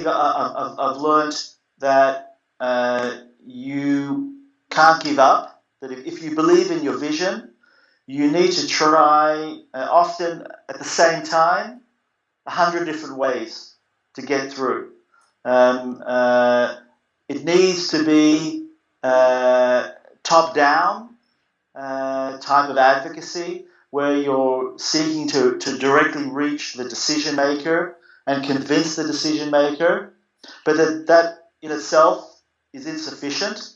think I've learned that you can't give up, that if you believe in your vision, you need to try, often at the same time, 100 different ways to get through. It needs to be top-down type of advocacy, where you're seeking to directly reach the decision maker and convince the decision maker, but that in itself is insufficient.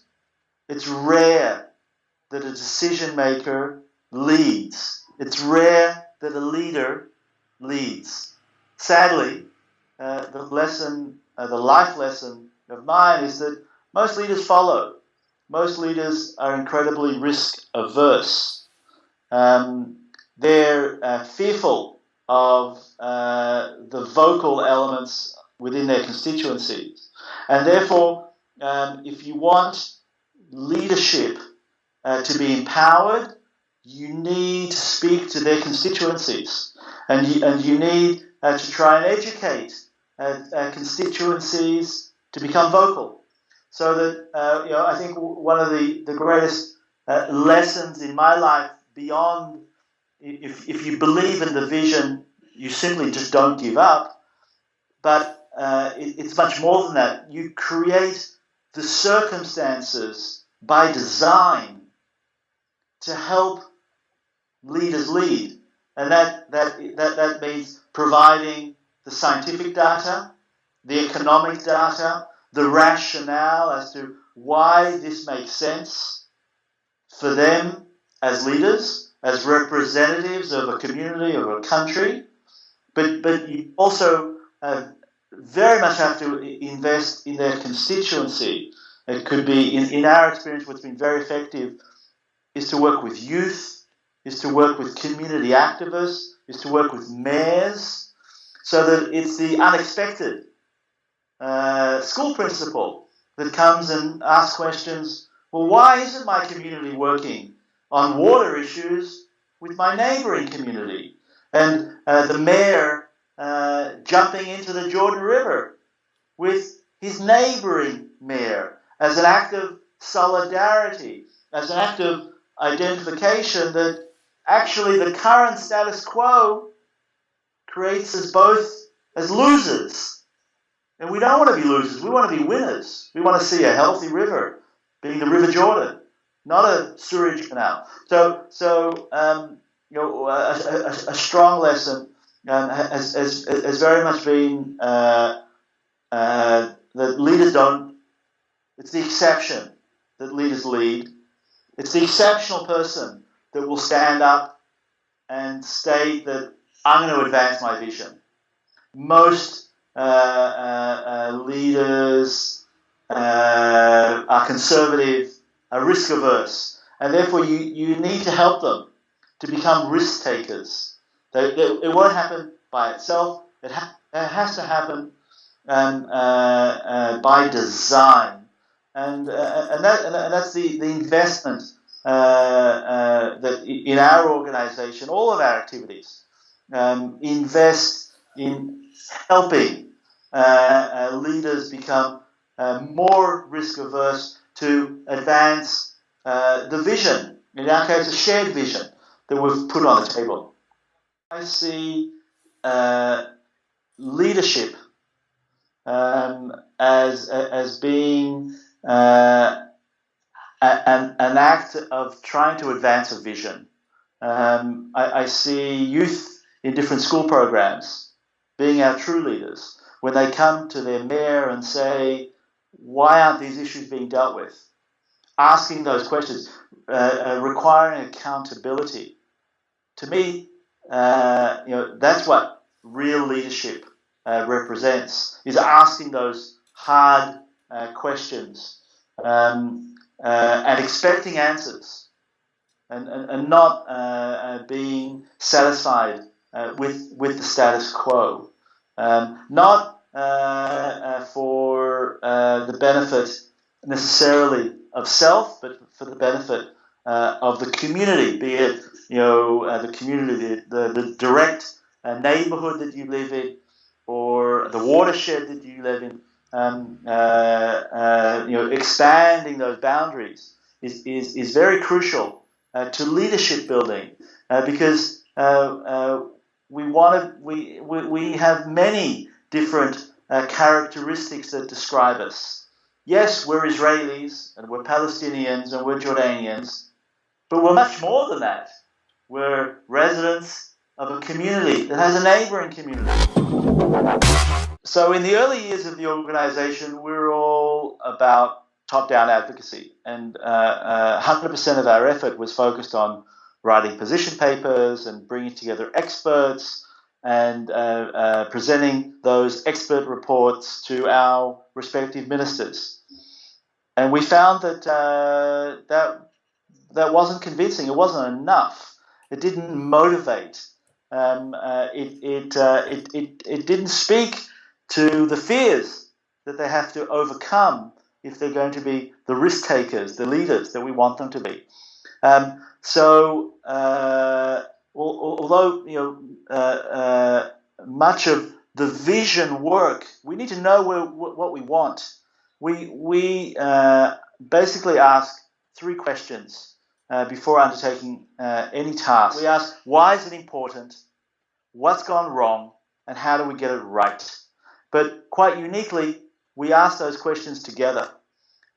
It's rare that a decision maker leads. It's rare that a leader leads. Sadly, the life lesson of mine is that most leaders follow. Most leaders are incredibly risk averse. They're fearful of the vocal elements within their constituencies. And therefore, if you want leadership to be empowered, you need to speak to their constituencies. And you need to try and educate constituencies to become vocal. So that, I think one of the greatest lessons in my life, beyond if you believe in the vision, you simply just don't give up. But it's much more than that. You create the circumstances by design to help leaders lead. And that means providing the scientific data, the economic data, the rationale as to why this makes sense for them as leaders, as representatives of a community, of a country. But you also very much have to invest in their constituency. It could be, in our experience, what's been very effective is to work with youth, is to work with community activists, is to work with mayors, so that it's the unexpected school principal that comes and asks questions. Well, why isn't my community working on water issues with my neighbouring community? And the mayor jumping into the Jordan River with his neighbouring mayor as an act of solidarity, as an act of identification that actually the current status quo creates us both as losers. And we don't want to be losers. We want to be winners. We want to see a healthy river, being the River Jordan, not a sewerage canal. So a strong lesson has very much been that leaders don't. It's the exception that leaders lead. It's the exceptional person that will stand up and state that I'm going to advance my vision. Most leaders are conservative, are risk averse, and therefore you need to help them to become risk takers. It won't happen by itself. It has to happen by design, and that's the investment that in our organisation, all of our activities invest in helping leaders become more risk averse to advance the vision. In our case, a shared vision that we've put on the table. I see leadership as being an act of trying to advance a vision. I see youth in different school programs being our true leaders when they come to their mayor and say, why aren't these issues being dealt with? Asking those questions, requiring accountability. To me, that's what real leadership represents, is asking those hard questions and expecting answers and not being satisfied with the status quo. Not for the benefit necessarily of self, but for the benefit of the community, be it the community, the direct neighbourhood that you live in, or the watershed that you live in, expanding those boundaries is very crucial to leadership building, because we have many different characteristics that describe us. Yes, we're Israelis and we're Palestinians and we're Jordanians, but we're much more than that. We're residents of a community that has a neighboring community. So in the early years of the organization, we were all about top-down advocacy, and 100% of our effort was focused on writing position papers and bringing together experts and presenting those expert reports to our respective ministers. And we found that that wasn't convincing. It wasn't enough. It didn't motivate. It didn't speak to the fears that they have to overcome if they're going to be the risk takers, the leaders that we want them to be. Although much of the vision work, we need to know what we want. We basically ask 3 questions before undertaking any task. We ask, why is it important? What's gone wrong? And how do we get it right? But quite uniquely, we ask those questions together.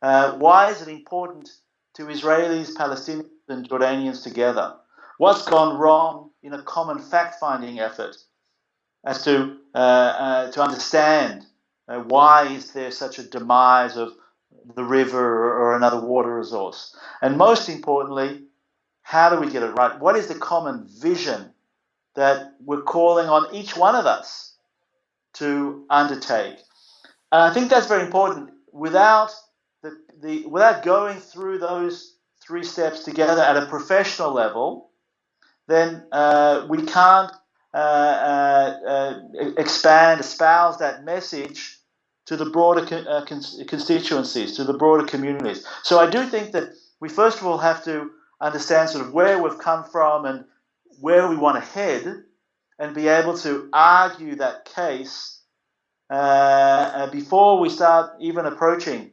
Why is it important to Israelis, Palestinians, and Jordanians together? What's gone wrong in a common fact-finding effort as to understand why is there such a demise of the river or another water resource? And most importantly, how do we get it right? What is the common vision that we're calling on each one of us to undertake? And I think that's very important. Without without going through those 3 steps together at a professional level, then we can't espouse that message to the broader constituencies, to the broader communities. So I do think that we first of all have to understand sort of where we've come from and where we want to head, and be able to argue that case before we start even approaching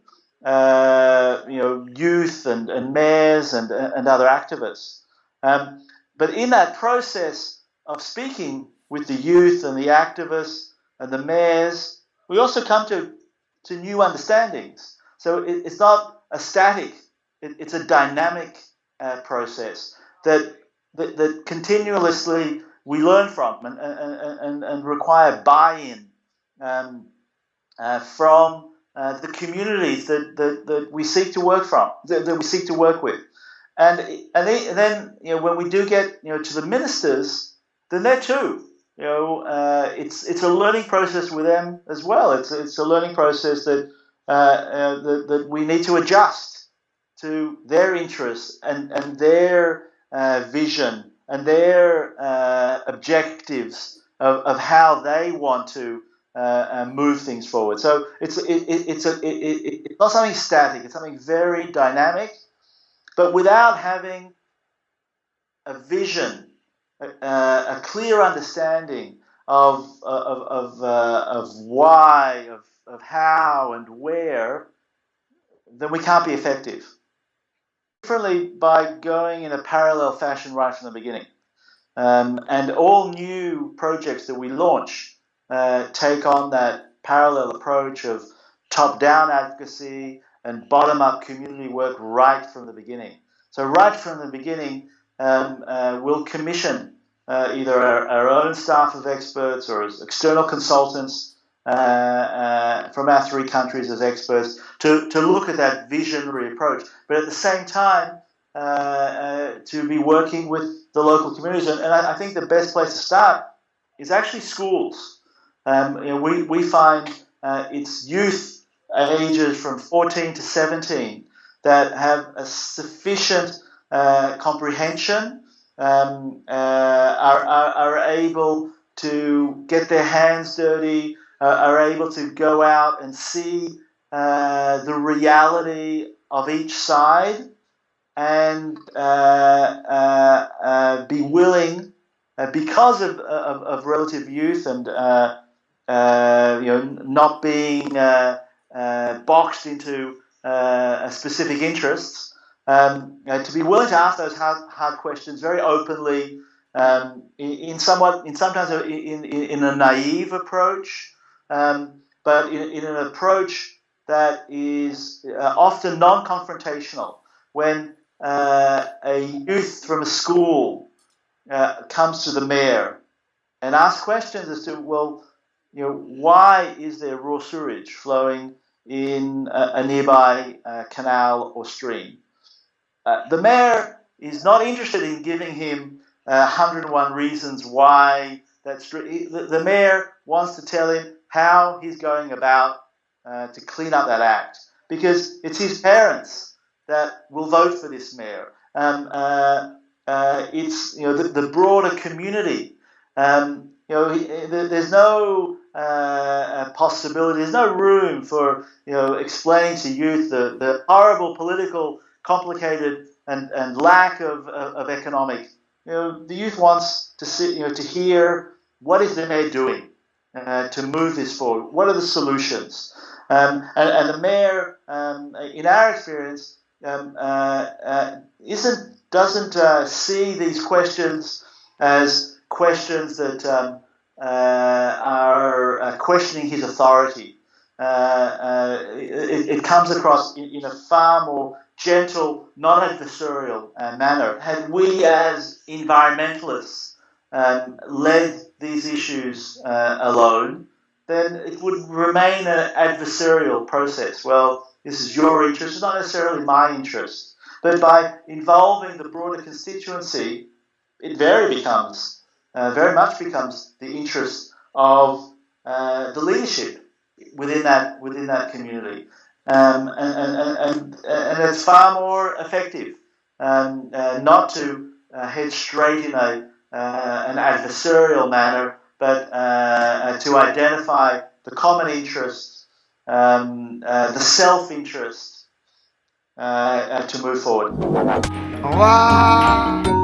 youth and mayors and other activists. But in that process of speaking with the youth and the activists and the mayors, we also come to new understandings. So it's not a static, it's a dynamic process that continuously we learn from and require buy-in from the communities that we seek to work from, that we seek to work with. And then when we do get to the ministers, then there too, it's a learning process with them as well. It's a learning process that that we need to adjust to their interests and their vision and their objectives of how they want to move things forward. So it's not something static. It's something very dynamic, but without having a vision, a clear understanding of why, of how and where, then we can't be effective. Differently by going in a parallel fashion right from the beginning. And all new projects that we launch take on that parallel approach of top-down advocacy and bottom-up community work right from the beginning. So right from the beginning, we'll commission either our own staff of experts or as external consultants from our 3 countries as experts to look at that visionary approach. But at the same time, to be working with the local communities. And I think the best place to start is actually schools. We find it's youth ages from 14 to 17 that have a sufficient comprehension, are able to get their hands dirty, are able to go out and see the reality of each side, and be willing, because of relative youth and not being boxed into specific interests. To be willing to ask those hard questions very openly, sometimes in a naive approach, but in an approach that is often non-confrontational. When a youth from a school comes to the mayor and asks questions as to, well, why is there raw sewage flowing in a nearby canal or stream? The mayor is not interested in giving him 101 reasons why that stream. The mayor wants to tell him how he's going about to clean up that act, because it's his parents that will vote for this mayor. It's the broader community. There's no possibility. There's no room for explaining to youth the horrible political, complicated and lack of economic. The youth wants to see, to hear what is the mayor doing to move this forward. What are the solutions? And the mayor, in our experience, doesn't see these questions as questions that are questioning his authority. It comes across in a far more gentle, non-adversarial manner. Had we as environmentalists led these issues alone, then it would remain an adversarial process. Well, this is your interest, it's not necessarily my interest. But by involving the broader constituency, it very much becomes the interest of the leadership within that community, and it's far more effective not to head straight in an adversarial manner, but to identify the common interests, the self-interest, to move forward. Wow.